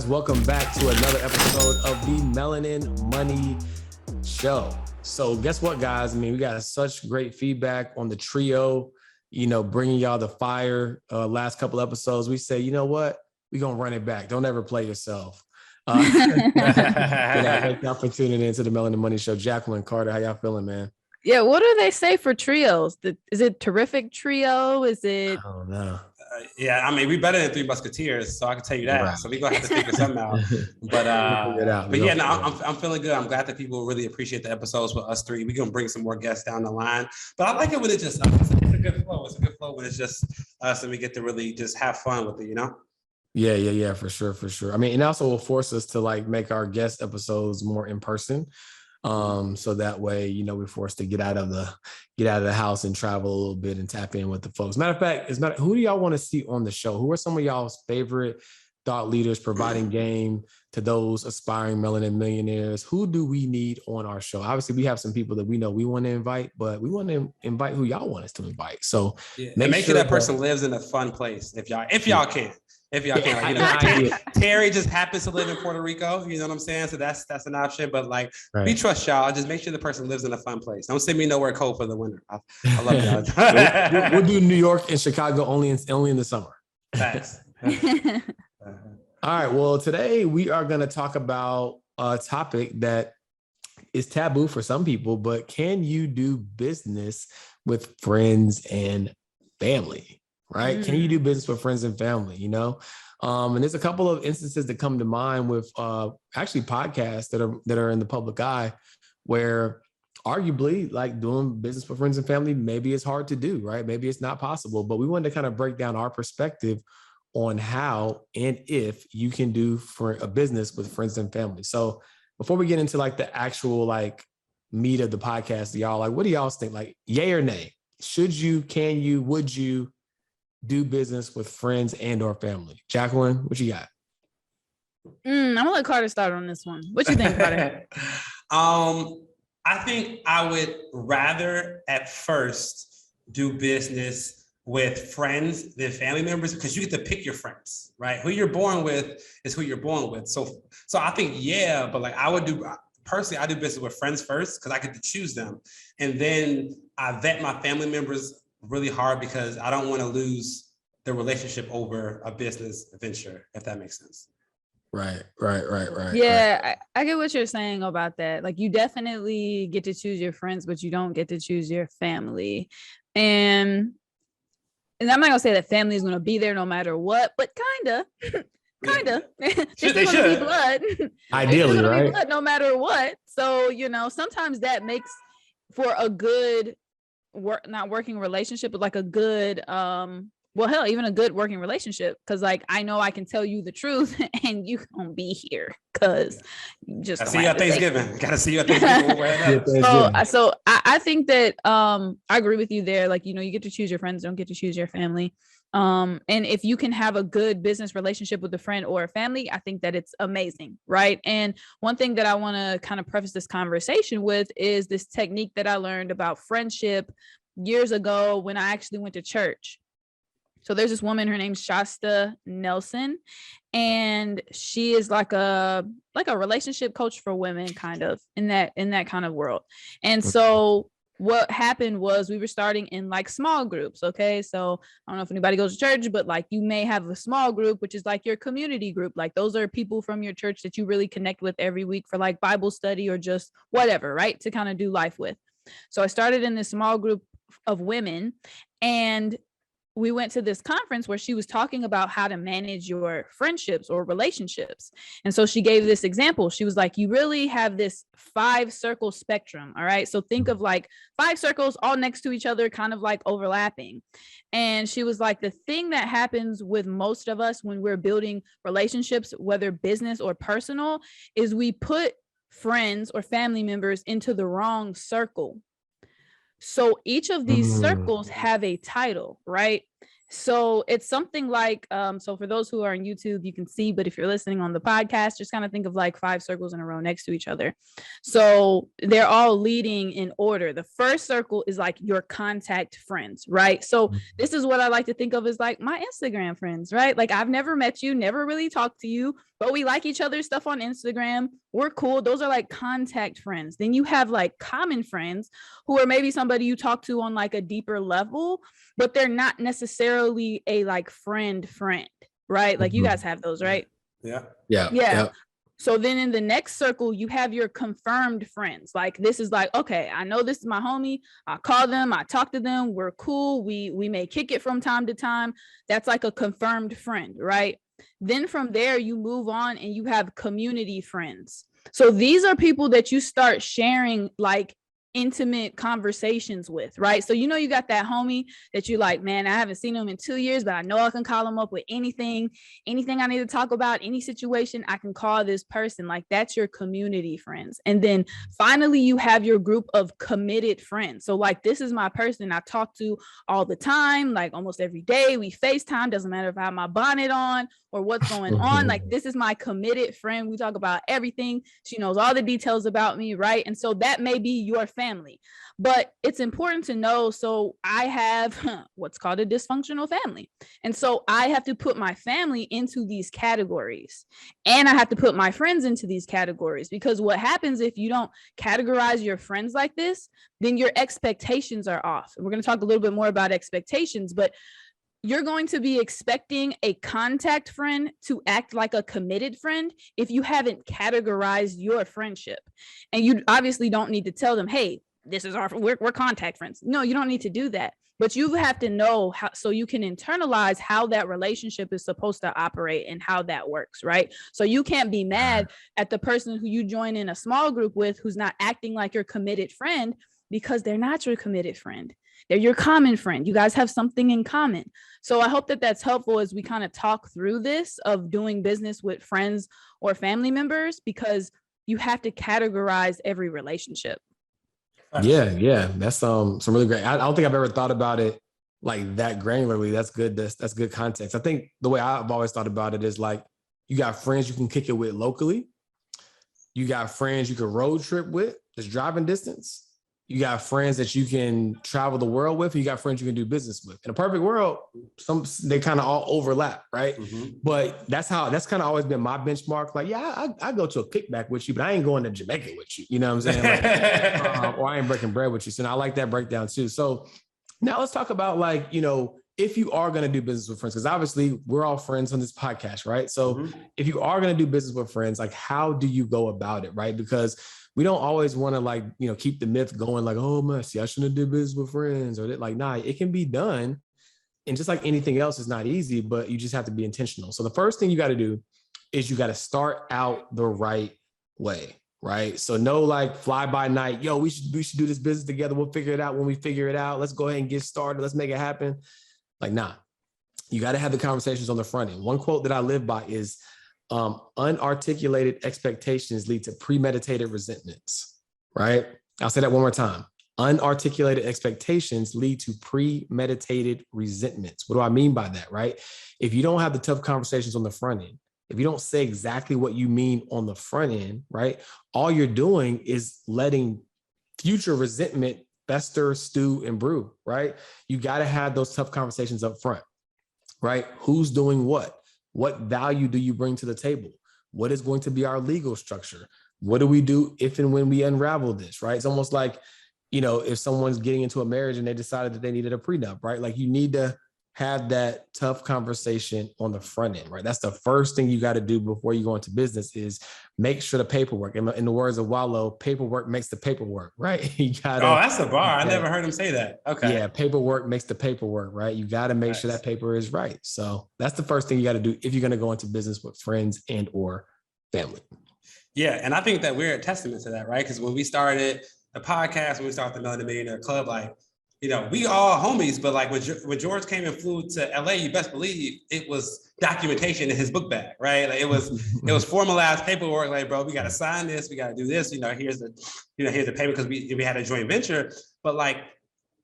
welcome back to another episode of the Melanin Money Show. So guess what, guys? I mean, we got such great feedback on the trio, bringing y'all the fire last couple episodes. We say, you know what? We're going to run it back. Don't ever play yourself. Thank y'all for tuning in to the Melanin Money Show. Jacqueline, Carter, how y'all feeling, man? Yeah, what do they say for trios? Is it terrific trio? Is it? I don't know. Yeah, I mean, we better than Three Musketeers, so I can tell you that. Right. So we're gonna have to figure something out. But yeah, no, I'm feeling good. I'm glad that people really appreciate the episodes with us three. We're gonna bring some more guests down the line. But I like it when it's just us. It's a good flow. It's a good flow when it's just us and we get to really just have fun with it, Yeah, for sure. I mean, it also will force us to make our guest episodes more in person. So that way, we're forced to get out of the house and travel a little bit and tap in with the folks. Matter of fact, who do y'all want to see on the show? Who are some of y'all's favorite thought leaders providing game to those aspiring melanin millionaires? Who do we need on our show? Obviously, we have some people that we know we want to invite, but we want to invite who y'all want us to invite. So make sure that person lives in a fun place if y'all can. If y'all can, Terry just happens to live in Puerto Rico, you know what I'm saying? So that's an option. But we trust y'all. Just make sure the person lives in a fun place. Don't send me nowhere cold for the winter. I love y'all. We'll do New York and Chicago only in the summer. Thanks. All right. Well, today we are going to talk about a topic that is taboo for some people, but can you do business with friends and family? Right? Can you do business with friends and family? And there's a couple of instances that come to mind with actually podcasts that are in the public eye where arguably doing business with friends and family, maybe it's hard to do, right? Maybe it's not possible, but we wanted to kind of break down our perspective on how and if you can do for a business with friends and family. So before we get into the actual meat of the podcast, y'all, what do y'all think? Yay or nay? Should you, can you, would you do business with friends and or family? Jacqueline, what you got? I'm gonna let Carter start on this one. What you think about it? I think I would rather at first do business with friends than family members because you get to pick your friends, right? Who you're born with is who you're born with. So I think, but I would do personally, I do business with friends first because I get to choose them. And then I vet my family members really hard because I don't want to lose the relationship over a business venture, if that makes sense. Right. Yeah, right. I get what you're saying about that. You definitely get to choose your friends, but you don't get to choose your family. And I'm not gonna say that family is gonna be there no matter what, but kinda. They should. Be blood. Ideally, right? Be blood no matter what. So sometimes that makes for a good not working relationship, but a good even a good working relationship, because I know I can tell you the truth and you gonna be here because you just gotta see you at Thanksgiving. So I think that I agree with you there. You get to choose your friends, don't get to choose your family. And if you can have a good business relationship with a friend or a family, I think that it's amazing, right? And one thing that I want to kind of preface this conversation with is this technique that I learned about friendship years ago when I actually went to church. So there's this woman, her name's Shasta Nelson, and she is like a relationship coach for women, kind of in that kind of world. And so what happened was we were starting in small groups. Okay. So I don't know if anybody goes to church, but you may have a small group, which is your community group. Those are people from your church that you really connect with every week for Bible study or just whatever, right? To kind of do life with. So I started in this small group of women, and we went to this conference where she was talking about how to manage your friendships or relationships. And so she gave this example. She was like, you really have this 5-circle spectrum. All right. So think of 5 circles all next to each other, kind of overlapping. And she was like, the thing that happens with most of us when we're building relationships, whether business or personal, is we put friends or family members into the wrong circle. So each of these circles have a title, right? So it's something like, so for those who are on YouTube, you can see, but if you're listening on the podcast, just kind of think of like 5 circles in a row next to each other. So they're all leading in order. The first circle is like your contact friends, right? So this is what I like to think of as like my Instagram friends, right? Like I've never met you, never really talked to you, but we like each other's stuff on Instagram. We're cool. Those are like contact friends. Then you have like common friends who are maybe somebody you talk to on like a deeper level, but they're not necessarily a like friend, right? Like you guys have those, right? Yeah. So then in the next circle, you have your confirmed friends. Like this is like, okay, I know this is my homie. I call them, I talk to them. We're cool. We may kick it from time to time. That's like a confirmed friend, right? Then from there, you move on and you have community friends. So these are people that you start sharing like intimate conversations with, right? So you got that homie that you like, man, I haven't seen him in 2 years, but I know I can call him up with anything I need to talk about, any situation, I can call this person. Like that's your community friends. And then finally you have your group of committed friends. So like this is my person I talk to all the time, like almost every day. We FaceTime, doesn't matter if I have my bonnet on or what's going on. Like this is my committed friend. We talk about everything. She knows all the details about me, right? And so that may be your family, but it's important to know. So I have what's called a dysfunctional family. And so I have to put my family into these categories and I have to put my friends into these categories, because what happens if you don't categorize your friends like this, then your expectations are off. And we're going to talk a little bit more about expectations, but you're going to be expecting a contact friend to act like a committed friend if you haven't categorized your friendship. And you obviously don't need to tell them, hey, this is we're contact friends. No, you don't need to do that. But you have to know how, so you can internalize how that relationship is supposed to operate and how that works, right? So you can't be mad at the person who you join in a small group with who's not acting like your committed friend, because they're not your committed friend. They're your common friend. You guys have something in common. So I hope that that's helpful as we kind of talk through this of doing business with friends or family members, because you have to categorize every relationship. Yeah. That's some really great. I don't think I've ever thought about it like that granularly. That's good. That's good context. I think the way I've always thought about it is like you got friends you can kick it with locally. You got friends you can road trip with, just driving distance. You got friends that you can travel the world with. You got friends you can do business with. In a perfect world, they kind of all overlap, right? But that's kind of always been my benchmark. Like, yeah, I go to a kickback with you, but I ain't going to Jamaica with you. You know what I'm saying? Like, or I ain't breaking bread with you. So I like that breakdown too. So now let's talk about like, if you are going to do business with friends, because obviously we're all friends on this podcast, right? So if you are going to do business with friends, like how do you go about it, right? Because we don't always want to like, keep the myth going like, oh, Messi, I shouldn't do business with friends, or that like, nah, it can be done. And just like anything else, it's not easy, but you just have to be intentional. So the first thing you got to do is you got to start out the right way, right? So no like fly by night, yo, we should do this business together. We'll figure it out when we figure it out. Let's go ahead and get started. Let's make it happen. Like, nah, you got to have the conversations on the front end. One quote that I live by is, unarticulated expectations lead to premeditated resentments, right? I'll say that one more time. Unarticulated expectations lead to premeditated resentments. What do I mean by that, right? If you don't have the tough conversations on the front end, if you don't say exactly what you mean on the front end, right? All you're doing is letting future resentment fester, stew, and brew, right? You got to have those tough conversations up front, right? Who's doing what? What value do you bring to the table? What is going to be our legal structure? What do we do if and when we unravel this, right? It's almost like, if someone's getting into a marriage and they decided that they needed a prenup, right? Like you need to have that tough conversation on the front end, right? That's the first thing you got to do before you go into business is make sure the paperwork, in the words of Wallow, paperwork makes the paperwork, right? You gotta, that's a bar. I never heard him say that. Okay. Yeah, paperwork makes the paperwork, right? You got to make sure that paper is right. So that's the first thing you got to do if you're going to go into business with friends and or family. Yeah, and I think that we're a testament to that, right? Because when we started the podcast, when we started the Millionaire Club, like, we all homies, but like when George came and flew to LA, you best believe it was documentation in his book bag, right? Like it was formalized paperwork. Like, bro, we got to sign this, we got to do this. Here's the payment because we had a joint venture. But like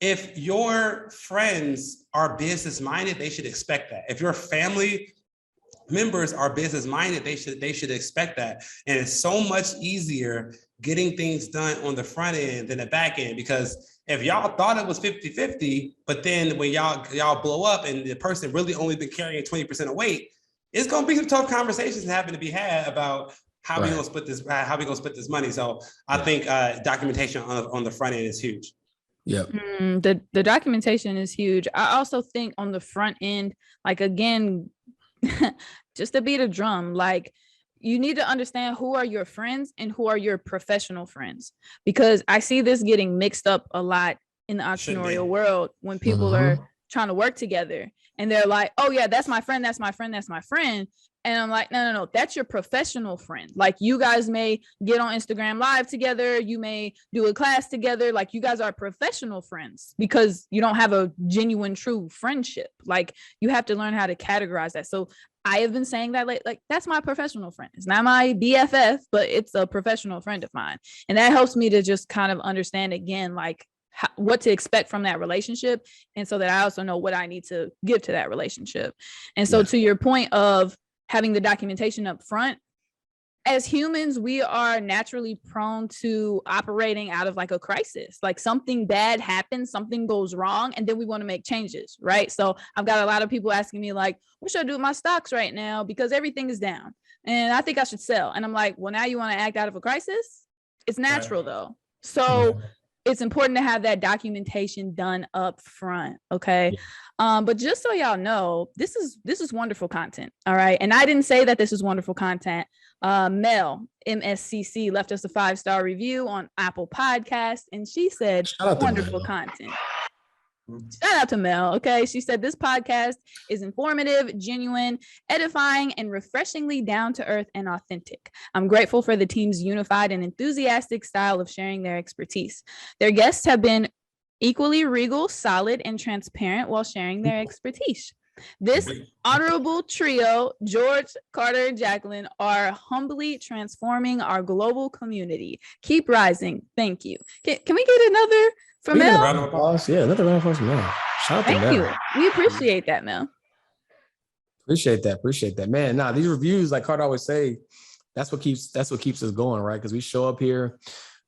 if your friends are business minded, they should expect that. If your family members are business minded, they should expect that. And it's so much easier getting things done on the front end than the back end, because if y'all thought it was 50-50, but then when y'all blow up and the person really only been carrying 20% of weight, it's gonna be some tough conversations having to be had about how we gonna split this money. So I think documentation on the front end is huge. Yeah. The documentation is huge. I also think on the front end, like, again, just to beat a drum, like, you need to understand who are your friends and who are your professional friends, because I see this getting mixed up a lot in the entrepreneurial world when people are trying to work together and they're like, oh yeah, that's my friend, that's my friend, that's my friend. And I'm like, no, that's your professional friend. Like, you guys may get on Instagram Live together. You may do a class together. Like, you guys are professional friends because you don't have a genuine, true friendship. Like, you have to learn how to categorize that. So I have been saying that, like that's my professional friend. It's not my BFF, but it's a professional friend of mine. And that helps me to just kind of understand, again, like, what to expect from that relationship. And so that I also know what I need to give to that relationship. And so to your point of having the documentation up front, as humans, we are naturally prone to operating out of like a crisis. Like, something bad happens, something goes wrong, and then we want to make changes, right? So I've got a lot of people asking me like, what should I do with my stocks right now? Because everything is down and I think I should sell. And I'm like, well, now you want to act out of a crisis? It's natural though. So it's important to have that documentation done up front. Okay. But just so y'all know, this is wonderful content. All right. And I didn't say that this is wonderful content. Mel, MSCC, left us a 5-star review on Apple Podcasts, and she said wonderful content. Shout out to Mel. Okay. She said this podcast is informative, genuine, edifying, and refreshingly down to earth and authentic. I'm grateful for the team's unified and enthusiastic style of sharing their expertise. Their guests have been equally regal, solid, and transparent while sharing their expertise. This honorable trio, George, Carter, and Jacqueline, are humbly transforming our global community. Keep rising. Thank you. Can we get another from Mel? Round of applause. Yeah, another round of applause from Mel. Shout out to Mel. Thank you. We appreciate that, Mel. Appreciate that, man. Nah, these reviews, like Carter always say, that's what keeps us going, right? Because we show up here,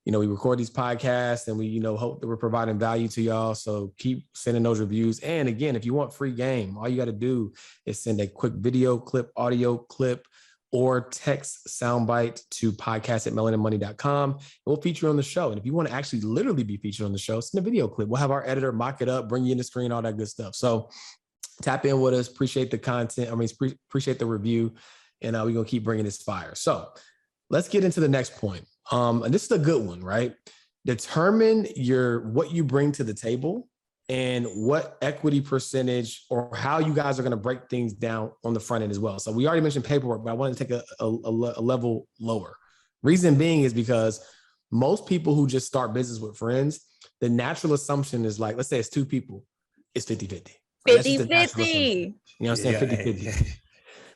we record these podcasts, and we, hope that we're providing value to y'all. So keep sending those reviews. And again, if you want free game, all you got to do is send a quick video clip, audio clip, or text soundbite to podcast@melaninmoney.com. And we'll feature you on the show. And if you want to actually literally be featured on the show, send a video clip. We'll have our editor mock it up, bring you in the screen, all that good stuff. So tap in with us. Appreciate the content. Appreciate the review. And we're going to keep bringing this fire. So let's get into the next point. And this is a good one, right? Determine what you bring to the table and what equity percentage or how you guys are going to break things down on the front end as well. So we already mentioned paperwork, but I want to take a level lower. Reason being is because most people who just start business with friends, the natural assumption is like, let's say it's 2 people, it's 50-50. Right? 50-50. You know what I'm saying? 50-50.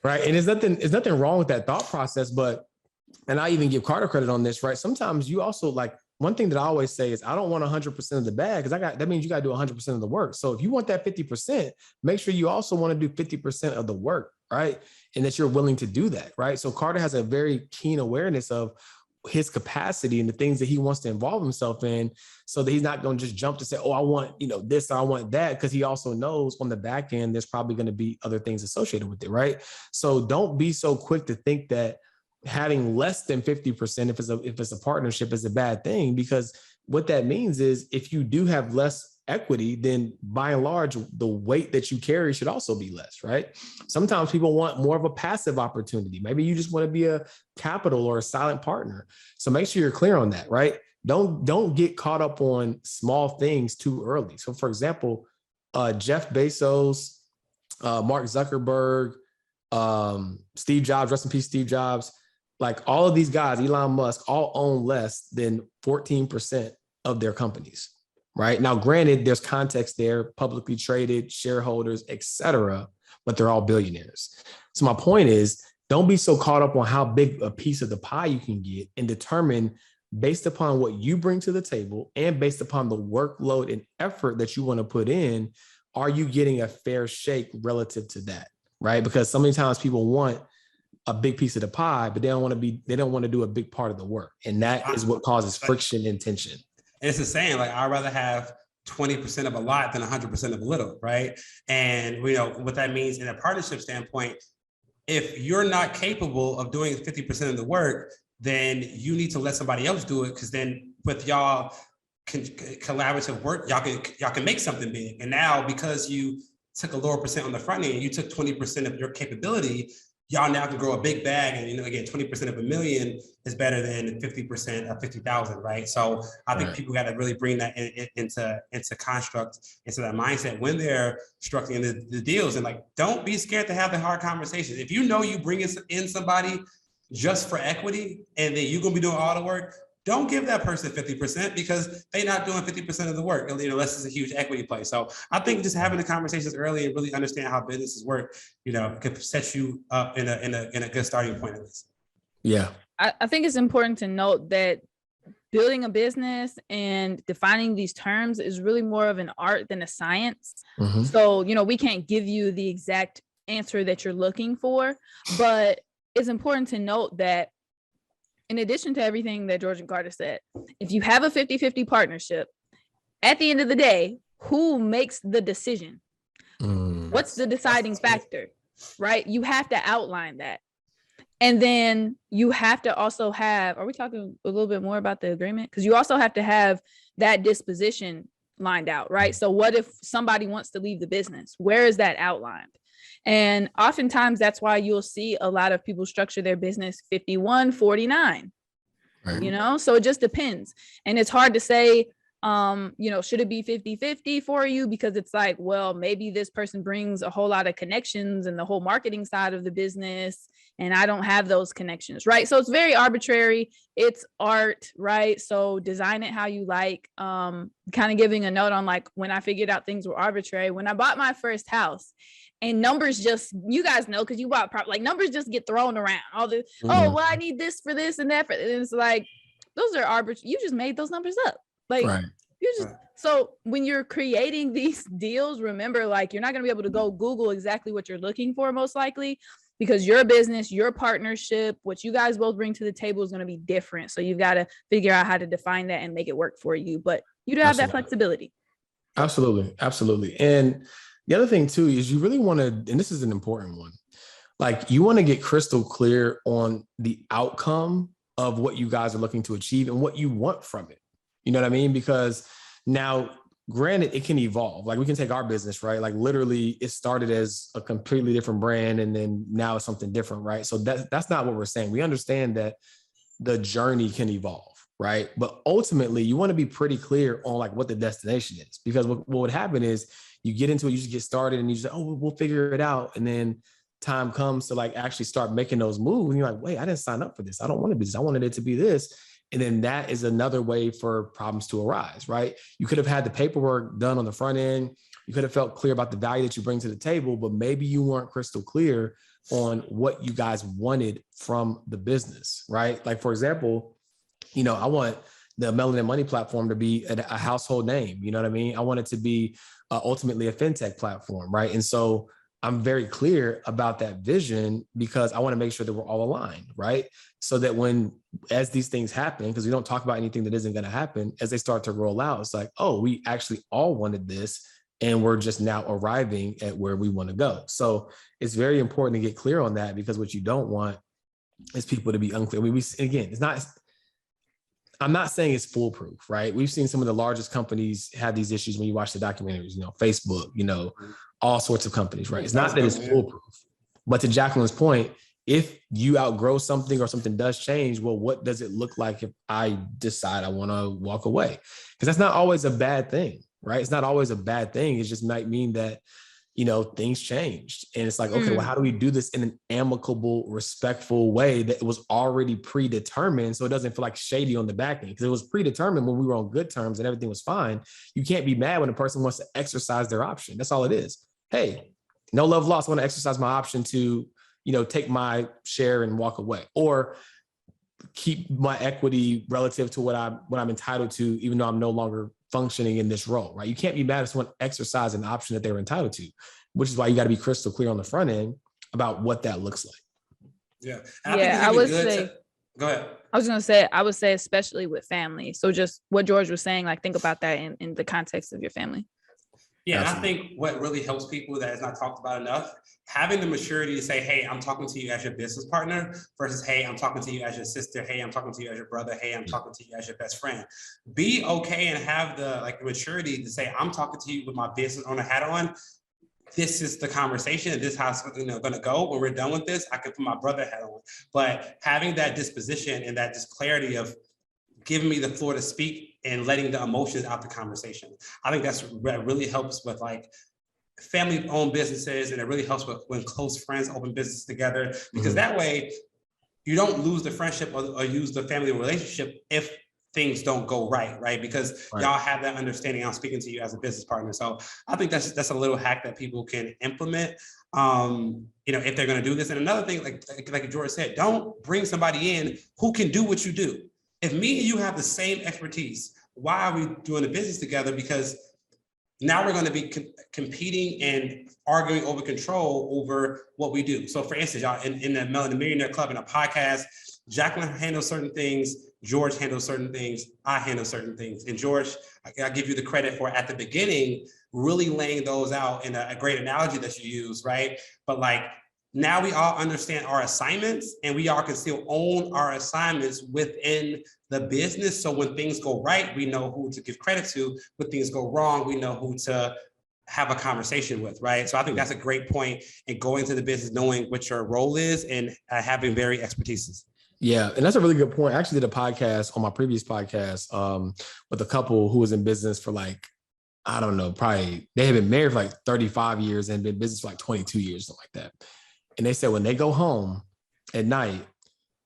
Right. And there's nothing wrong with that thought process, and I even give Carter credit on this, right? Sometimes you also, like, one thing that I always say is I don't want 100% of the bag, because that means you got to do 100% of the work. So if you want that 50%, make sure you also want to do 50% of the work, right? And that you're willing to do that, right? So Carter has a very keen awareness of his capacity and the things that he wants to involve himself in, so that he's not going to just jump to say, oh, I want, this, or I want that, because he also knows on the back end, there's probably going to be other things associated with it, right? So don't be so quick to think that having less than 50%, if it's a partnership, is a bad thing, because what that means is if you do have less equity, then by and large, the weight that you carry should also be less, right? Sometimes people want more of a passive opportunity. Maybe you just want to be a capital or a silent partner. So make sure you're clear on that, right? Don't get caught up on small things too early. So for example, Jeff Bezos, Mark Zuckerberg, Steve Jobs, rest in peace, Steve Jobs, like all of these guys, Elon Musk, all own less than 14% of their companies, right? Now, granted, there's context there, publicly traded, shareholders, etc., but they're all billionaires. So my point is, don't be so caught up on how big a piece of the pie you can get, and determine based upon what you bring to the table and based upon the workload and effort that you want to put in, are you getting a fair shake relative to that? Right? Because so many times people want a big piece of the pie, but they don't want to do a big part of the work. And that is what causes friction and tension. And it's the same, like I'd rather have 20% of a lot than 100% of a little, right? And you know what that means in a partnership standpoint, if you're not capable of doing 50% of the work, then you need to let somebody else do it, because then with y'all collaborative work, y'all can make something big. And now because you took a lower percent on the front end, you took 20% of your capability, y'all now can grow a big bag. And, you know, again, 20% of $1 million is better than 50% of 50,000, right? So I think people got to really bring that into construct, into that mindset when they're structuring the deals. And like, don't be scared to have the hard conversations. If you know you bring in somebody just for equity and then you're going to be doing all the work, don't give that person 50% because they're not doing 50% of the work, you know, unless it's a huge equity play. So I think just having the conversations early and really understand how businesses work, you know, could set you up in a good starting point at least. Yeah. I think it's important to note that building a business and defining these terms is really more of an art than a science. Mm-hmm. So, you know, we can't give you the exact answer that you're looking for, but it's important to note that in addition to everything that George and Carter said, if you have a 50-50 partnership, at the end of the day, who makes the decision? What's the deciding factor, right? You have to outline that. And then you have to also have, are we talking a little bit more about the agreement? Because you also have to have that disposition lined out, right? So what if somebody wants to leave the business? Where is that outlined? And oftentimes that's why you'll see a lot of people structure their business 51-49, right. You know, so it just depends. And it's hard to say, you know, should it be 50-50 for you? Because it's like, well, maybe this person brings a whole lot of connections and the whole marketing side of the business, and I don't have those connections, right? So it's very arbitrary. It's art, right? So design it how you like. Kind of giving a note on like when I figured out things were arbitrary. When I bought my first house, and numbers just, you guys know, because you bought like numbers just get thrown around. All the, oh, well, I need this for this and that. And it's like, those are arbitrary. You just made those numbers up. Like, right. You just, so when you're creating these deals, remember, like, you're not going to be able to go Google exactly what you're looking for, most likely, because your business, your partnership, what you guys both bring to the table is going to be different. So you've got to figure out how to define that and make it work for you. But you do have that flexibility. Absolutely. Absolutely. And the other thing too, is you really want to, and this is an important one, like you want to get crystal clear on the outcome of what you guys are looking to achieve and what you want from it. You know what I mean? Because now, granted, it can evolve. Like we can take our business, right? Like literally it started as a completely different brand and then now it's something different, right? So that's not what we're saying. We understand that the journey can evolve, right? But ultimately you want to be pretty clear on like what the destination is, because what would happen is you get into it, you just get started and you just, oh, we'll figure it out. And then time comes to like actually start making those moves. And you're like, wait, I didn't sign up for this. I don't want to be this. I wanted it to be this. And then that is another way for problems to arise, right? You could have had the paperwork done on the front end. You could have felt clear about the value that you bring to the table, but maybe you weren't crystal clear on what you guys wanted from the business, right? Like, for example, you know, I want the Melanin Money platform to be a household name. You know what I mean? I want it to be ultimately a fintech platform, right? And so I'm very clear about that vision because I want to make sure that we're all aligned, right? So that as these things happen, because we don't talk about anything that isn't going to happen, as they start to roll out, it's like, oh, we actually all wanted this and we're just now arriving at where we want to go. So it's very important to get clear on that, because what you don't want is people to be unclear. I'm not saying it's foolproof, right? We've seen some of the largest companies have these issues when you watch the documentaries, you know, Facebook, you know, all sorts of companies, right? It's not that it's foolproof, but to Jacqueline's point, if you outgrow something or something does change, well, what does it look like if I decide I want to walk away? Because that's not always a bad thing, right? It's not always a bad thing. It just might mean that, you know, things changed. And it's like, okay, well, how do we do this in an amicable, respectful way that it was already predetermined so it doesn't feel like shady on the back end? Because it was predetermined when we were on good terms and everything was fine. You can't be mad when a person wants to exercise their option. That's all it is. Hey, no love lost. I want to exercise my option to, you know, take my share and walk away. Or keep my equity relative to what I'm entitled to, even though I'm no longer functioning in this role, right? You can't be mad if someone exercises an option that they were entitled to, which is why you got to be crystal clear on the front end about what that looks like. Yeah. I would say, go ahead. I was going to say, I would say, especially with family. So just what George was saying, like, think about that in the context of your family. Yeah, absolutely. And I think what really helps people that is not talked about enough, having the maturity to say, hey, I'm talking to you as your business partner versus, hey, I'm talking to you as your sister. Hey, I'm talking to you as your brother. Hey, I'm talking to you as your best friend. Be okay and have the maturity to say, I'm talking to you with my business owner hat on. This is the conversation, and this is how it's going to go. When we're done with this, I can put my brother hat on. But having that disposition and that just clarity of giving me the floor to speak and letting the emotions out the conversation. I think that really helps with like family-owned businesses, and it really helps with when close friends open business together, because that way you don't lose the friendship or use the family relationship if things don't go right? Because y'all have that understanding. I'm speaking to you as a business partner. So I think that's a little hack that people can implement, if they're going to do this. And another thing, like George said, don't bring somebody in who can do what you do. If me and you have the same expertise, why are we doing the business together? Because now we're going to be competing and arguing over control over what we do. So for instance, y'all, in the Millionaire Club, in a podcast, Jacqueline handles certain things, George handles certain things, I handle certain things. And George, I give you the credit for at the beginning, really laying those out in a great analogy that you use, right? But like, now we all understand our assignments, and we all can still own our assignments within the business. So when things go right, we know who to give credit to. When things go wrong, we know who to have a conversation with, right? So I think that's a great point in going to the business, knowing what your role is and having very expertises. Yeah, and that's a really good point. I actually did a podcast on my previous podcast with a couple who was in business for like, I don't know, probably they had been married for like 35 years and been in business for like 22 years, something like that. And they said when they go home at night,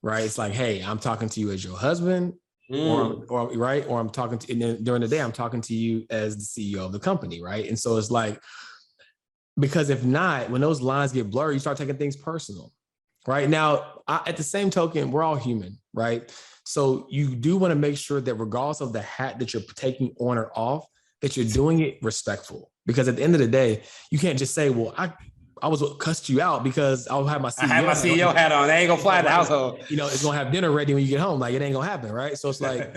right, it's like, hey, I'm talking to you as your husband, or I'm talking to, and then during the day, I'm talking to you as the CEO of the company, right? And so it's like, because if not, when those lines get blurry, you start taking things personal, right? Now, at the same token, we're all human, right? So you do want to make sure that regardless of the hat that you're taking on or off, that you're doing it respectful. Because at the end of the day, you can't just say, well, I was what cussed you out because I'll have my CEO hat on. They ain't gonna fly in the household. It's gonna have dinner ready when you get home. Like, it ain't gonna happen, right? So it's like,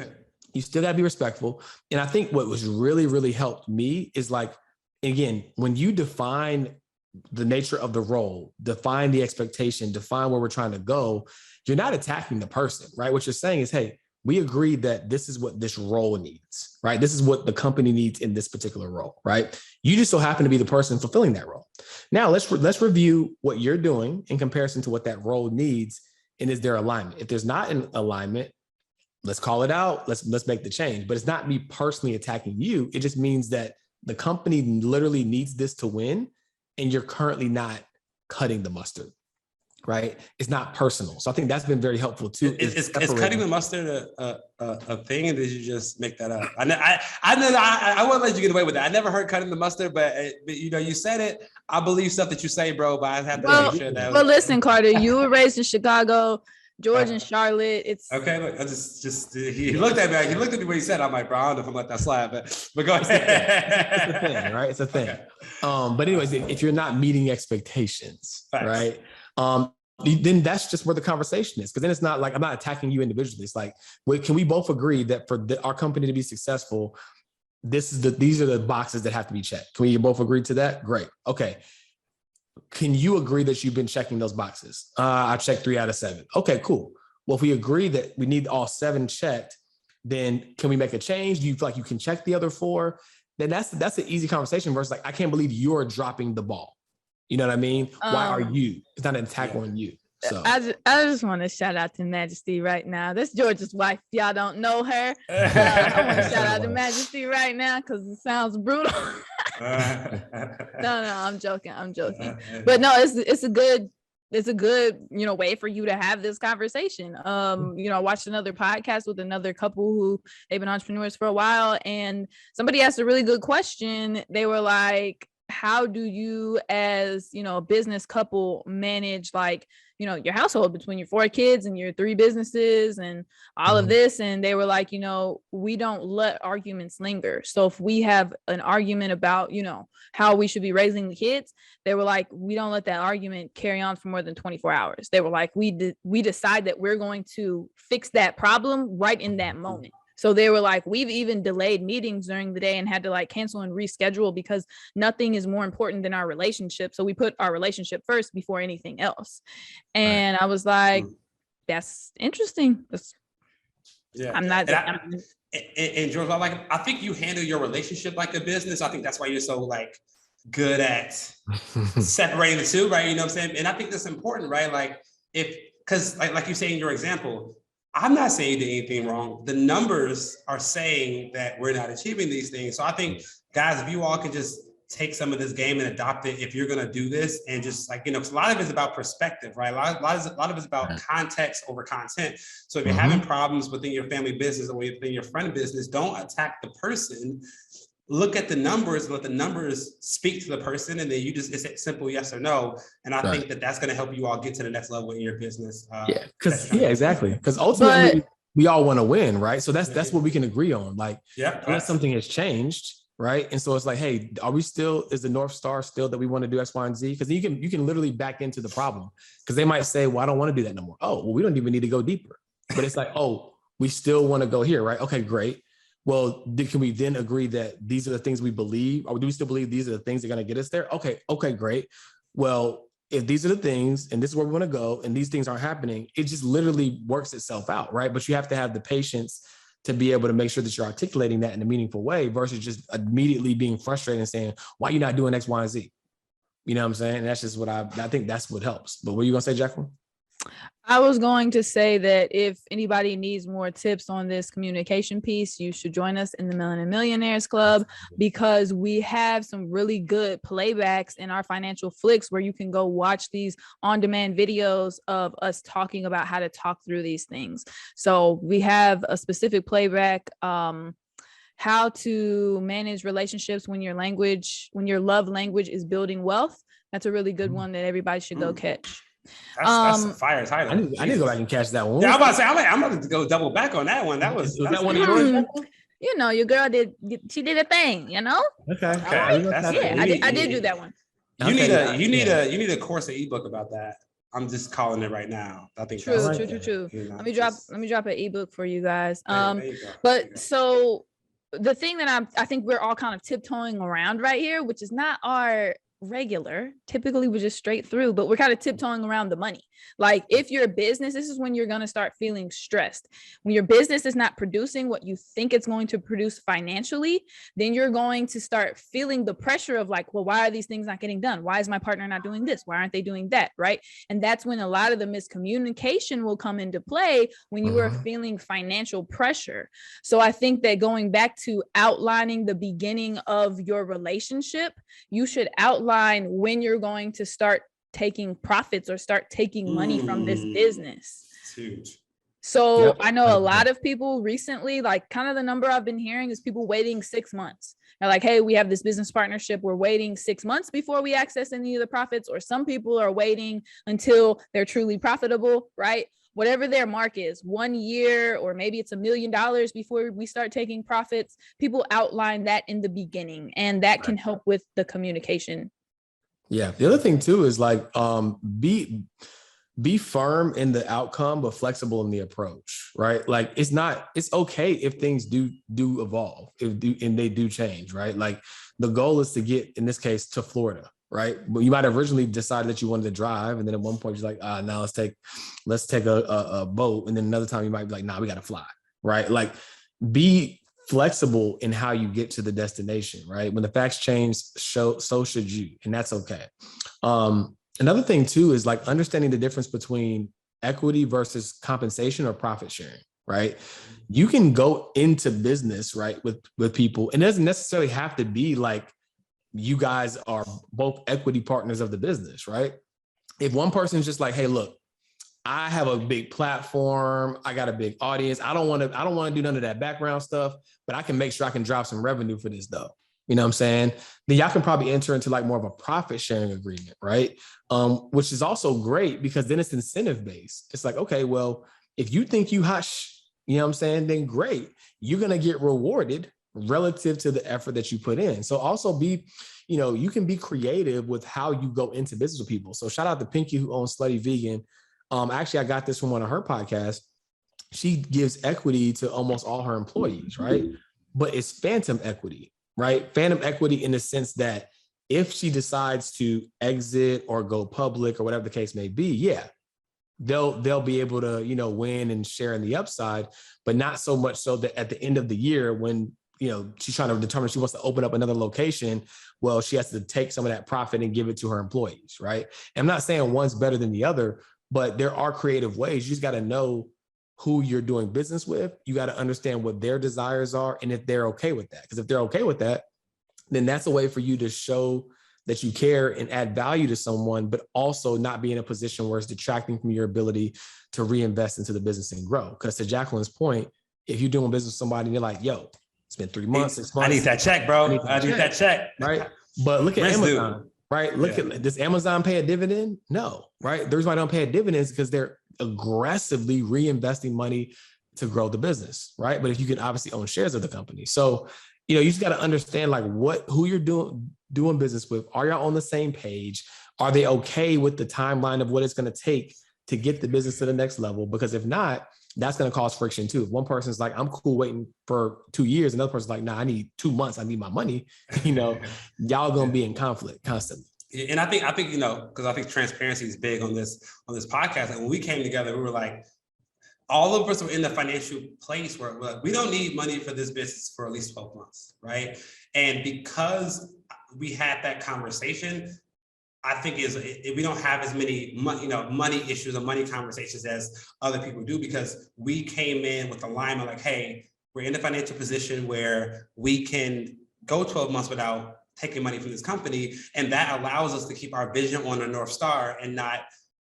you still gotta be respectful. And I think what was really, really helped me is like, again, when you define the nature of the role, define the expectation, define where we're trying to go, you're not attacking the person, right? What you're saying is, hey, we agreed that this is what this role needs, right? This is what the company needs in this particular role, right? You just so happen to be the person fulfilling that role. Now let's review what you're doing in comparison to what that role needs, and is there alignment? If there's not an alignment, let's call it out. Let's make the change. But it's not me personally attacking you. It just means that the company literally needs this to win, and you're currently not cutting the mustard. Right? It's not personal. So I think that's been very helpful too. Is cutting the mustard a thing, and did you just make that up? I won't let you get away with that. I never heard cutting the mustard, but you said it. I believe stuff that you say, bro, but I have to make sure that. But listen, Carter, you were raised in Chicago, George in Charlotte. It's okay. Look, I just he looked at me. He looked at me when he said, "I'm like, bro, I don't know if I'm let that slide," but go ahead. It's a thing, right? It's a thing. Okay. But anyways, if you're not meeting expectations, right? Then that's just where the conversation is. Because then it's not like I'm not attacking you individually. It's like, wait, can we both agree that for our company to be successful, these are the boxes that have to be checked? Can we both agree to that? Great. Okay. Can you agree that you've been checking those boxes? I checked 3 out of 7. Okay, cool. Well, if we agree that we need all 7 checked, then can we make a change? Do you feel like you can check the other 4? Then that's an easy conversation versus like, I can't believe you're dropping the ball. You know what I mean? Why are you? It's not an attack on you. So I just want to shout out to Majesty right now. That's George's wife. Y'all don't know her. I want to shout out to Majesty right now because it sounds brutal. No, I'm joking. But no, it's a good way for you to have this conversation. I watched another podcast with another couple who they've been entrepreneurs for a while, and somebody asked a really good question. They were like, how do you, as a business couple, manage like your household between your 4 kids and your 3 businesses and all of this? And they were like, we don't let arguments linger. So if we have an argument about how we should be raising the kids, they were like, we don't let that argument carry on for more than 24 hours. They were like, we decide that we're going to fix that problem right in that moment. So they were like, we've even delayed meetings during the day and had to like cancel and reschedule because nothing is more important than our relationship. So we put our relationship first before anything else. And I was like, that's interesting. I'm not. And George, I think you handle your relationship like a business. I think that's why you're so like good at separating the two, right? You know what I'm saying? And I think that's important, right? Like because like you say in your example, I'm not saying you did anything wrong. The numbers are saying that we're not achieving these things. So I think, guys, if you all can just take some of this game and adopt it, if you're going to do this, and just like, because a lot of it is about perspective, right? A lot of it is about context over content. So if you're having problems within your family business or within your friend business, don't attack the person. Look at the numbers and let the numbers speak to the person. And then it's a simple yes or no. And I think that's going to help you all get to the next level in your business. Exactly. Because ultimately we all want to win, right? So that's what we can agree on. Like, unless something has changed, right? And so it's like, hey, is the North Star still that we want to do X, Y, and Z? Because you can literally back into the problem. Because they might say, well, I don't want to do that no more. Oh, well, we don't even need to go deeper. But it's like, oh, we still want to go here, right? Okay, great. Well, can we then agree that these are the things we believe? Or do we still believe these are the things that are going to get us there? Okay, great. Well, if these are the things and this is where we want to go and these things aren't happening, it just literally works itself out, right? But you have to have the patience to be able to make sure that you're articulating that in a meaningful way versus just immediately being frustrated and saying, why are you not doing X, Y, and Z? You know what I'm saying? And that's just what I think that's what helps. But what are you going to say, Jacqueline? I was going to say that if anybody needs more tips on this communication piece, you should join us in the Melanin Millionaires Club, because we have some really good playbacks in our financial flicks where you can go watch these on-demand videos of us talking about how to talk through these things. So we have a specific playback, how to manage relationships when your love language is building wealth. That's a really good one that everybody should go catch. That's a fire title. I need to go back and catch that one. Yeah, I'm about to say, I'm about to go double back on that one. That was that one of yours? Your girl she did a thing, Okay. I did do that one. You need a course, an ebook about that. I'm just calling it right now. I think true. Let me drop an ebook for you guys. So the thing that I think we're all kind of tiptoeing around right here, which is not our regular, typically we're just straight through, but we're kind of tiptoeing around the money. Like, if your business, this is when you're going to start feeling stressed. When your business is not producing what you think it's going to produce financially, then you're going to start feeling the pressure of like, well, why are these things not getting done? Why is my partner not doing this? Why aren't they doing that? Right. And that's when a lot of the miscommunication will come into play, when you are feeling financial pressure. So I think that going back to outlining the beginning of your relationship, you should outline when you're going to start taking profits or start taking money from this business. Huge. So I know a lot of people recently, like, kind of the number I've been hearing is people waiting 6 months. They're like, hey, we have this business partnership. We're waiting 6 months before we access any of the profits. Or some people are waiting until they're truly profitable, right? Whatever their mark is, 1 year, or maybe it's $1 million before we start taking profits. People outline that in the beginning, and that can help with the communication. Yeah. The other thing too is like, be firm in the outcome, but flexible in the approach, right? Like, it's okay if things do evolve, and they do change, right? Like, the goal is to get, in this case, to Florida, right? But you might have originally decided that you wanted to drive, and then at one point you're like, now let's take a boat, and then another time you might be like, nah, we got to fly, right? Like, be flexible in how you get to the destination, right? When the facts change, so should you, and that's okay. Another thing too is like understanding the difference between equity versus compensation or profit sharing, right? You can go into business, right, with people, and it doesn't necessarily have to be like you guys are both equity partners of the business, right? If one person's just like, hey, look, I have a big platform, I got a big audience, I don't want to do none of that background stuff, but I can make sure I can drive some revenue for this though. you know what I'm saying? Then y'all can probably enter into like more of a profit sharing agreement, right? Which is also great because then it's incentive based. It's like, okay, well, if you think you hush, you know what I'm saying, then great. You're going to get rewarded relative to the effort that you put in. So also be, you can be creative with how you go into business with people. So shout out to Pinky who owns Slutty Vegan. Actually, I got this from one of her podcasts. She gives equity to almost all her employees, right? But it's phantom equity, right? Phantom equity in the sense that if she decides to exit or go public or whatever the case may be, yeah, they'll be able to, win and share in the upside, but not so much so that at the end of the year when, she's trying to determine she wants to open up another location, well, she has to take some of that profit and give it to her employees, right? And I'm not saying one's better than the other, but there are creative ways. You just got to know who you're doing business with. You got to understand what their desires are and if they're okay with that. Because if they're okay with that, then that's a way for you to show that you care and add value to someone, but also not be in a position where it's detracting from your ability to reinvest into the business and grow. Because to Jacqueline's point, if you're doing business with somebody and you're like, yo, it's been 3 months, 6 months. I need that check, bro. I need that check. Right. But look at Amazon, right? Look at, does Amazon pay a dividend? No, right? The reason why they don't pay a dividend is because they're aggressively reinvesting money to grow the business, right? But if you can obviously own shares of the company. So, you just got to understand like who you're doing business with. Are y'all on the same page? Are they okay with the timeline of what it's going to take to get the business to the next level? Because if not, that's going to cause friction too. If one person's like, I'm cool waiting for 2 years. Another person's like, nah, I need 2 months. I need my money. Y'all going to be in conflict constantly. And I think, because I think transparency is big on this podcast. And when we came together, we were like, all of us were in the financial place where we're like, we don't need money for this business for at least 12 months, right? And because we had that conversation, I think we don't have as many money issues or money conversations as other people do, because we came in with alignment like, hey, we're in a financial position where we can go 12 months without taking money from this company. And that allows us to keep our vision on the North Star and not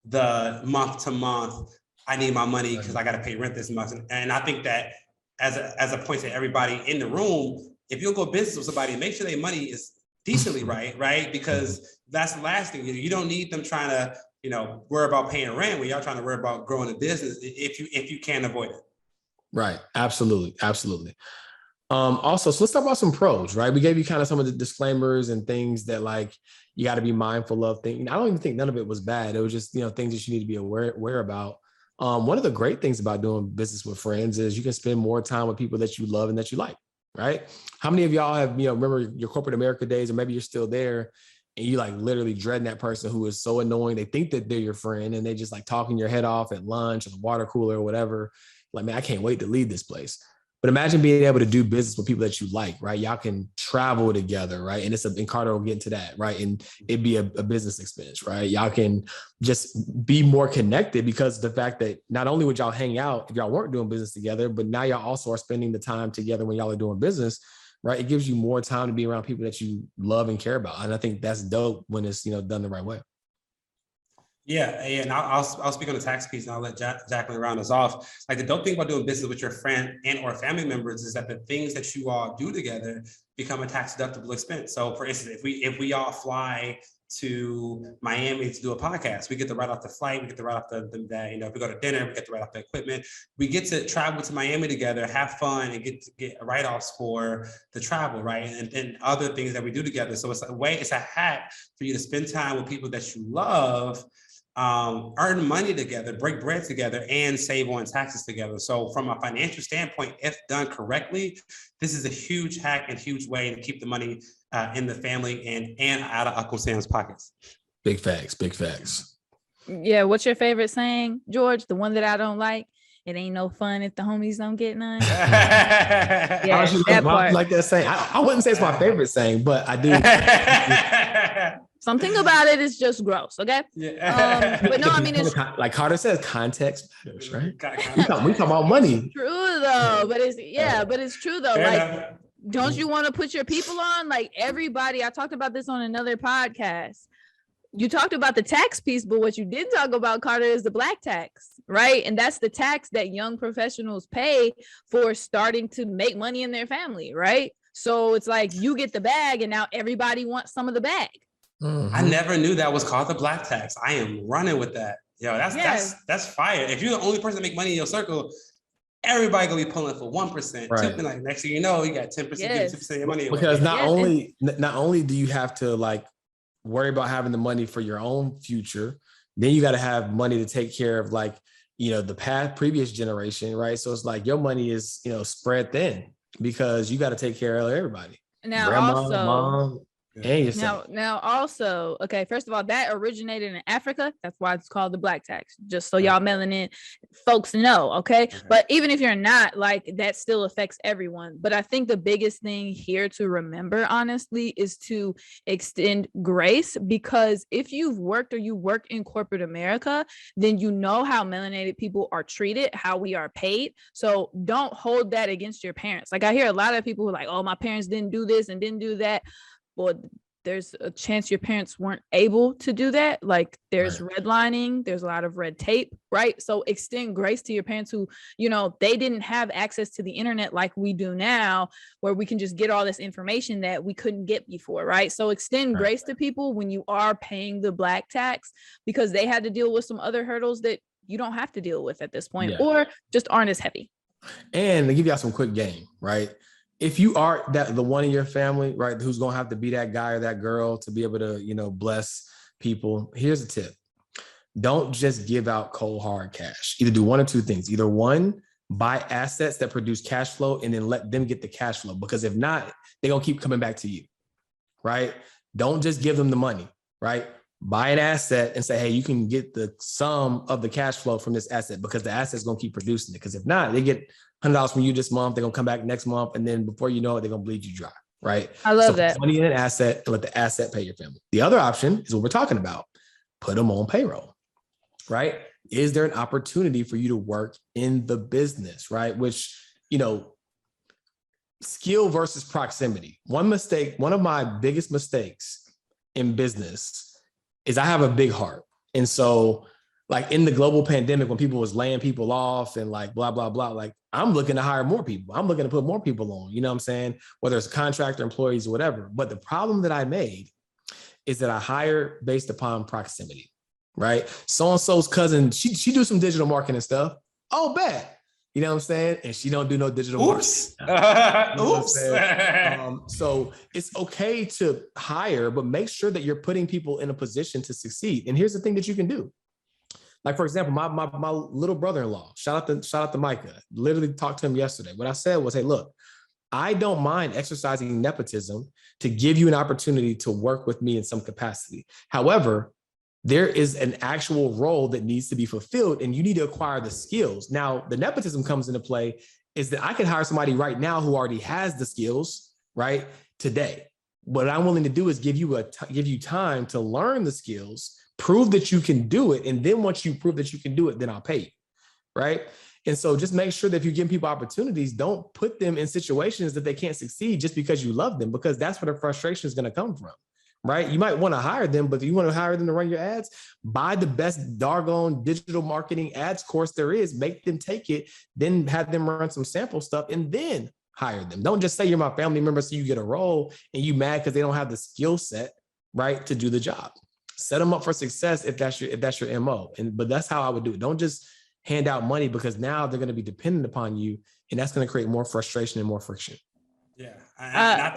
the month to month, I need my money because I got to pay rent this month. And I think that as a point to everybody in the room, if you'll go business with somebody, make sure their money is decently right? Because that's the last thing. You don't need them trying to, worry about paying rent when y'all trying to worry about growing a business if you can avoid it. Right. Absolutely. Also, so let's talk about some pros, right? We gave you kind of some of the disclaimers and things that like you got to be mindful of. I don't even think none of it was bad. It was just, things that you need to be aware about. One of the great things about doing business with friends is you can spend more time with people that you love and that you like, right? How many of y'all have, remember your corporate America days, or maybe you're still there and you like literally dreading that person who is so annoying. They think that they're your friend and they just like talking your head off at lunch or the water cooler or whatever. Like, man, I can't wait to leave this place. But imagine being able to do business with people that you like, right? Y'all can travel together, right? And Carter will get into that, right? And it'd be a business expense, right? Y'all can just be more connected because of the fact that not only would y'all hang out if y'all weren't doing business together, but now y'all also are spending the time together when y'all are doing business, right? It gives you more time to be around people that you love and care about. And I think that's dope when it's, done the right way. Yeah, and I'll speak on the tax piece and I'll let Jacqueline round us off. Like the dope thing about doing business with your friend and or family members is that the things that you all do together become a tax deductible expense. So for instance, if we all fly to Miami to do a podcast, we get to write off the flight, we get to write off if we go to dinner, we get to write off the equipment. We get to travel to Miami together, have fun, and get write-offs for the travel, right? And other things that we do together. So it's a hack for you to spend time with people that you love, earn money together, break bread together, and save on taxes together. So from a financial standpoint, if done correctly, this is a huge hack and huge way to keep the money in the family and out of Uncle Sam's pockets. Big facts. Yeah. What's your favorite saying, George? The one that I don't like? It ain't no fun if the homies don't get none. Yeah, I like that saying. I wouldn't say it's my favorite saying, but I do. Something about it is just gross, okay? Yeah. But no, I mean, it's like Carter says, context matters, right? We talk about money. It's true though, but it's true though. Like, don't you want to put your people on? Like everybody, I talked about this on another podcast. You talked about the tax piece, but what you did talk about, Carter, is the black tax, right? And that's the tax that young professionals pay for starting to make money in their family, right? So it's like you get the bag and now everybody wants some of the bag. I never knew that was called the black tax. I am running with that. Yo, that's fire. If you're the only person to make money in your circle, everybody gonna be pulling for 1%. Right. Like next thing you know, you got 10%, 2% of your money away. Because not only do you have to like worry about having the money for your own future, then you got to have money to take care of like, you know, the previous generation, right? So it's like your money is, you know, spread thin because you got to take care of everybody. Now Grandma, also, mom, and yourself. Now also, okay, first of all, that originated in Africa. That's why it's called the black tax. Just so y'all melanin folks know, okay? But even if you're not, like, that still affects everyone. But I think the biggest thing here to remember, honestly, is to extend grace, because if you've worked or you work in corporate America, then you know how melanated people are treated, how we are paid. So don't hold that against your parents. Like, I hear a lot of people who are like, oh, my parents didn't do this and didn't do that. Well, there's a chance your parents weren't able to do that. Like, there's redlining, there's a lot of red tape, right? So extend grace to your parents who, you know, they didn't have access to the internet like we do now, where we can just get all this information that we couldn't get before, right? So extend grace to people when you are paying the black tax, because they had to deal with some other hurdles that you don't have to deal with at this point, or just aren't as heavy. And to give y'all some quick game, right? If you are the one in your family, right, who's going to have to be that guy or that girl to be able to, you know, bless people, here's a tip. Don't just give out cold hard cash. Either do one or two things. Either one, buy assets that produce cash flow and then let them get the cash flow. Because if not, they're going to keep coming back to you, right? Don't just give them the money, right? Buy an asset and say, hey, you can get the sum of the cash flow from this asset, because the asset's going to keep producing it. Because if not, they get $100 from you this month, they're going to come back next month. And then before you know it, they're going to bleed you dry, right? I love that. Put money in an asset and let the asset pay your family. The other option is what we're talking about. Put them on payroll, right? Is there an opportunity for you to work in the business, right? Which, you know, skill versus proximity. One of my biggest mistakes in business is I have a big heart. And so like in the global pandemic, when people was laying people off and like, blah, blah, blah, like I'm looking to hire more people. I'm looking to put more people on, you know what I'm saying? Whether it's contractor, employees, or whatever. But the problem that I made is that I hire based upon proximity, right? So-and-so's cousin, she do some digital marketing stuff. Oh, bet. You know what I'm saying? And she don't do no digital marketing. So it's okay to hire, but make sure that you're putting people in a position to succeed. And here's the thing that you can do. Like, for example, my little brother-in-law, shout out to Micah, literally talked to him yesterday. What I said was, hey, look, I don't mind exercising nepotism to give you an opportunity to work with me in some capacity. However, there is an actual role that needs to be fulfilled and you need to acquire the skills. Now, the nepotism comes into play is that I can hire somebody right now who already has the skills, right, today. What I'm willing to do is give you time to learn the skills, prove that you can do it. And then once you prove that you can do it, then I'll pay you, right? And so just make sure that if you're giving people opportunities, don't put them in situations that they can't succeed just because you love them, because that's where the frustration is going to come from, right? You might want to hire them, but if you want to hire them to run your ads, buy the best doggone digital marketing ads course there is, make them take it, then have them run some sample stuff and then hire them. Don't just say you're my family member so you get a role and you mad because they don't have the skill set, right, to do the job. Set them up for success if that's your MO. But that's how I would do it. Don't just hand out money, because now they're going to be dependent upon you, and that's going to create more frustration and more friction. Yeah, I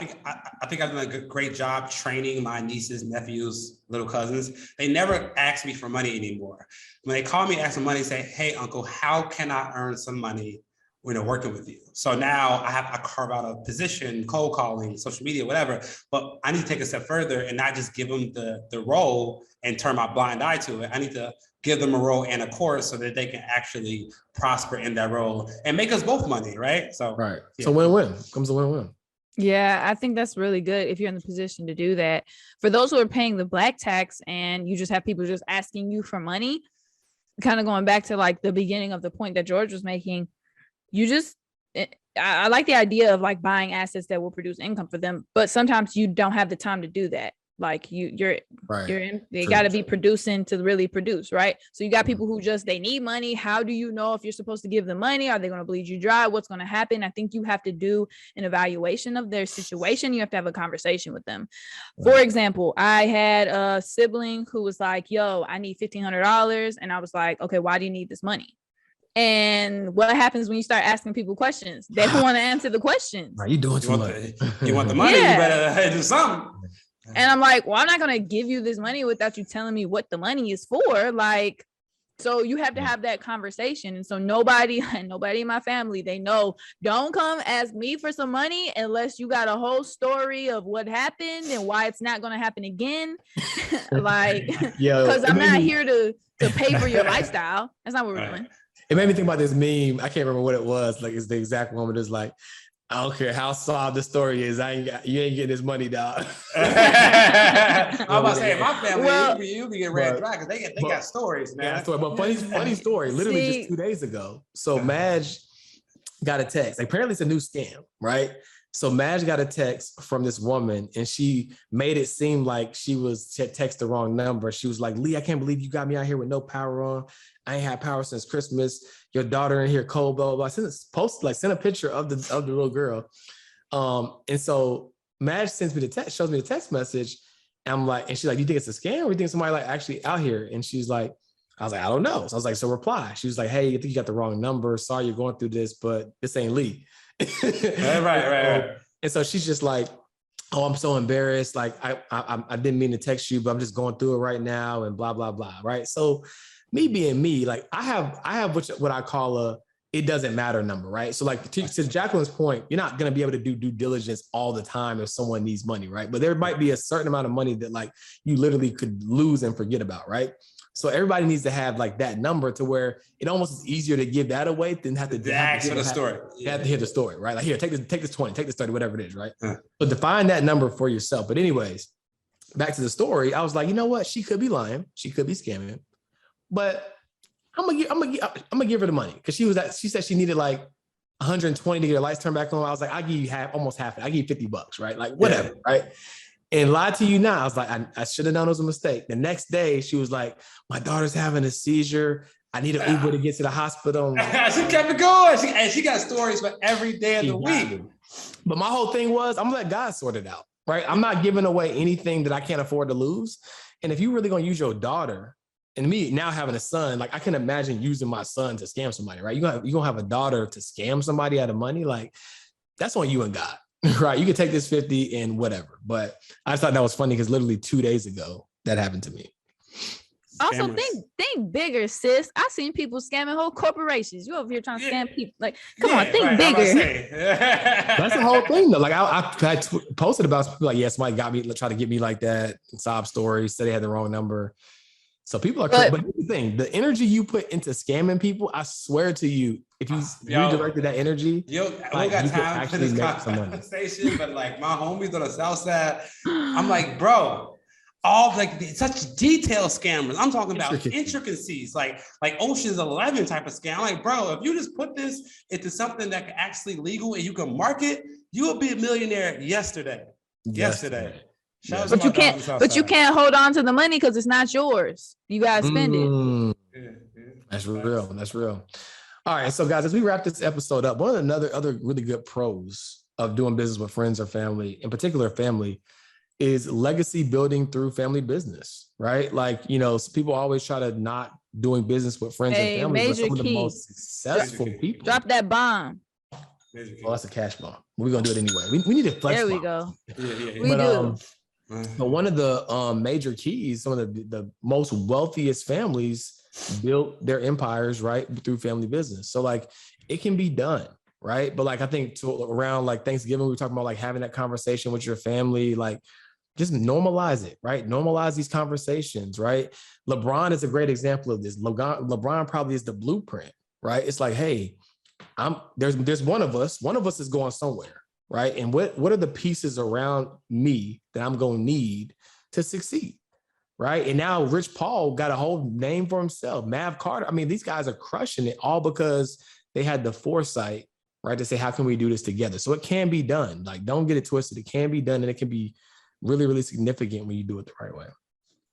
think I've done a great job training my nieces, nephews, little cousins. They never ask me for money anymore. When they call me, ask for money, say, "Hey, Uncle, how can I earn some money when they're working with you?" So now I carve out a position, cold calling, social media, whatever. But I need to take a step further and not just give them the role and turn my blind eye to it. I need to give them a role and a course so that they can actually prosper in that role and make us both money, right? So right. Yeah. So win-win. Comes a win-win. Yeah, I think that's really good if you're in the position to do that. For those who are paying the black tax and you just have people just asking you for money, kind of going back to like the beginning of the point that George was making, I like the idea of like buying assets that will produce income for them, but sometimes you don't have the time to do that, Like Right. they got to be producing to really produce, right? So you got people who just, they need money. How do you know if you're supposed to give them money? Are they going to bleed you dry? What's going to happen? I think you have to do an evaluation of their situation. You have to have a conversation with them. For example, I had a sibling who was like, yo, I need $1,500. And I was like, okay, why do you need this money? And what happens when you start asking people questions? They don't want to answer the questions. Right, you doing too much. You want the money? Yeah. You better do something. And I'm like, well, I'm not going to give you this money without you telling me what the money is for. Like, so you have to have that conversation. And so nobody in my family, they know, don't come ask me for some money unless you got a whole story of what happened and why it's not going to happen again. Like, because I'm not here to pay for your lifestyle. That's not what we're doing. It made me think about this meme. I can't remember what it was. Like, it's the exact moment. It's like, I don't care how solid the story is. You ain't getting this money, dog. I was about to say, in my family, you be getting red dry because they got stories, man. Yeah, but funny story. Literally just 2 days ago. So Madge got a text. Apparently it's a new scam, right? So Madge got a text from this woman and she made it seem like she was text the wrong number. She was like, Lee, I can't believe you got me out here with no power on. I ain't had power since Christmas. Your daughter in here cold, blah, blah, blah. Send a picture of the little girl. And so Madge sends me the text, shows me the text message. And I'm like, and she's like, do you think it's a scam or do you think somebody like actually out here? And she's like, I was like, I don't know. So I was like, so reply. She was like, hey, I think you got the wrong number. Sorry you're going through this, but this ain't Lee. Right. And so she's just like, oh, I'm so embarrassed. Like, I didn't mean to text you, but I'm just going through it right now and blah, blah, blah. Right. So me being me, like I have what I call it doesn't matter number, right? So like to Jacqueline's point, you're not going to be able to do due diligence all the time if someone needs money, right? But there might be a certain amount of money that like you literally could lose and forget about, right? So everybody needs to have like that number to where it almost is easier to give that away than have to hear the story. You have to hear the story, right? Like here, take this 20, take this 30, whatever it is, right? But define that number for yourself. But anyways, back to the story. I was like, you know what? She could be lying. She could be scamming. But I'm gonna give her the money because she said she needed like 120 to get her lights turned back on. I was like, I'll give you almost half it. I give you $50, right? Like whatever, right? And lie to you now, I was like, I should have known it was a mistake. The next day, she was like, my daughter's having a seizure. I need an Uber to get to the hospital. She kept it going. She got stories for every day of the week. But my whole thing was, I'm gonna let God sort it out, right? I'm not giving away anything that I can't afford to lose. And if you're really gonna use your daughter, and me now having a son, like I can imagine using my son to scam somebody, right? You're gonna have a daughter to scam somebody out of money, like that's on you and God. Right, you can take this 50 and whatever, but I just thought that was funny because literally 2 days ago that happened to me. Also, think bigger, sis. I've seen people scamming whole corporations. You over here trying to scam people? Like, come on, think bigger. That's the whole thing, though. Like I posted about people like, somebody got me, try to get me like that. Sob stories, said they had the wrong number. So people are, but here's the thing: the energy you put into scamming people, I swear to you, if you redirected that energy, I got time for this conversation. But like my homies on the south side, I'm like, bro, all like such detailed scammers. I'm talking about intricacies, like Ocean's 11 type of scam. I'm like, bro, if you just put this into something that can actually legal and you can market, you will be a millionaire yesterday. But you can't hold on to the money because it's not yours. You gotta spend it. That's real. All right, so guys, as we wrap this episode up, one of the other really good pros of doing business with friends or family, in particular family, is legacy building through family business, right? Like, people always try to not doing business with friends and family, but some of the most successful people. Drop that bomb. Oh, that's a cash bomb. We're gonna do it anyway. We need a flex bomb. There we go. We do. But one of the major keys, some of the most wealthiest families built their empires, right, through family business. So like it can be done, right? But like I think around like Thanksgiving, we were talking about like having that conversation with your family, like just normalize it, right? Normalize these conversations, right? LeBron is a great example of this. LeBron probably is the blueprint, right? It's like, hey, there's one of us is going somewhere, right? And what are the pieces around me that I'm going to need to succeed, right? And now Rich Paul got a whole name for himself. Mav Carter. I mean, these guys are crushing it all because they had the foresight, right, to say, how can we do this together? So it can be done. Like, don't get it twisted. It can be done and it can be really, really significant when you do it the right way.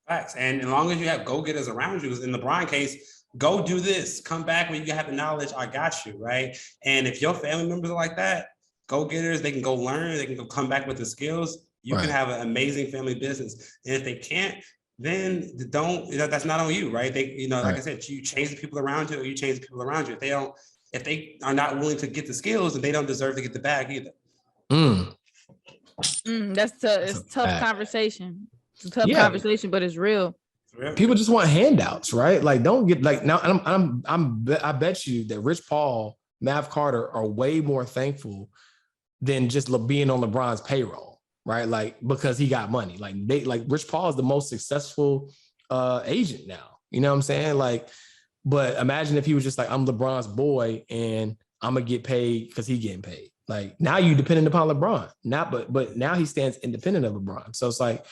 Facts. And as long as you have go-getters around you, in the LeBron case, go do this. Come back when you have the knowledge. I got you, right? And if your family members are like that, go-getters, they can go learn. They can go come back with the skills. You can have an amazing family business. And if they can't, then that's not on you, right? They, like I said, you change the people around you, or you change the people around you. If they are not willing to get the skills, then they don't deserve to get the bag either. That's it's tough conversation. It's a tough conversation, but it's real. People just want handouts, right? Like, don't get like now. I bet you that Rich Paul, Mav Carter are way more thankful than just being on LeBron's payroll, right? Like, because he got money. Like Rich Paul is the most successful agent now. You know what I'm saying? Like, but imagine if he was just like, I'm LeBron's boy and I'm gonna get paid because he's getting paid. Like, now you dependent upon LeBron. But now he stands independent of LeBron. So it's like,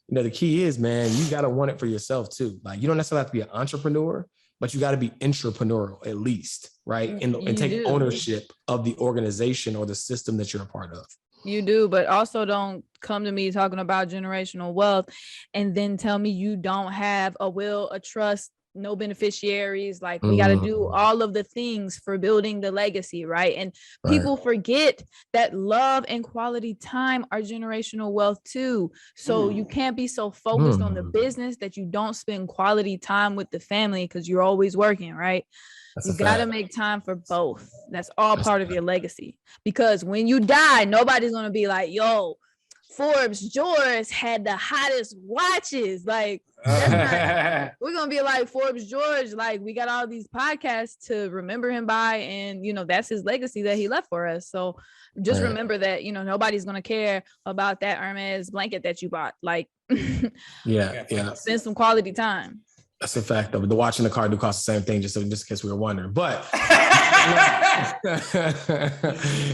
the key is, man, you got to want it for yourself too. Like, you don't necessarily have to be an entrepreneur, but you got to be intrapreneurial at least, right? And take ownership of the organization or the system that you're a part of. You do, but also don't come to me talking about generational wealth and then tell me you don't have a will, a trust, no beneficiaries. Like, we got to do all of the things for building the legacy, right? And people forget that love and quality time are generational wealth too. So you can't be so focused on the business that you don't spend quality time with the family because you're always working, right? You got to make time for both. That's all part of your legacy, because when you die, nobody's going to be like, yo, Forbes George had the hottest watches. Like, we're going to be like Forbes George. Like, we got all these podcasts to remember him by. And, that's his legacy that he left for us. So just remember that, nobody's going to care about that Hermes blanket that you bought. Like, spend some quality time. That's a fact, though. The watch and the car do cost the same thing, just in case we were wondering. But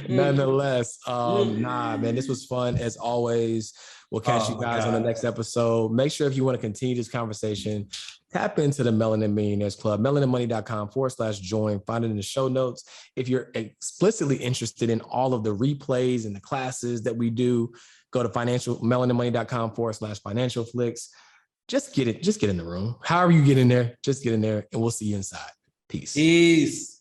nonetheless, man, this was fun as always. We'll catch you guys on the next episode. Make sure if you want to continue this conversation, tap into the Melanin Millionaires Club, melaninmoney.com/join. Find it in the show notes. If you're explicitly interested in all of the replays and the classes that we do, go to melaninmoney.com/financial flicks. Just get in the room. However you get in there, just get in there, and we'll see you inside. Peace.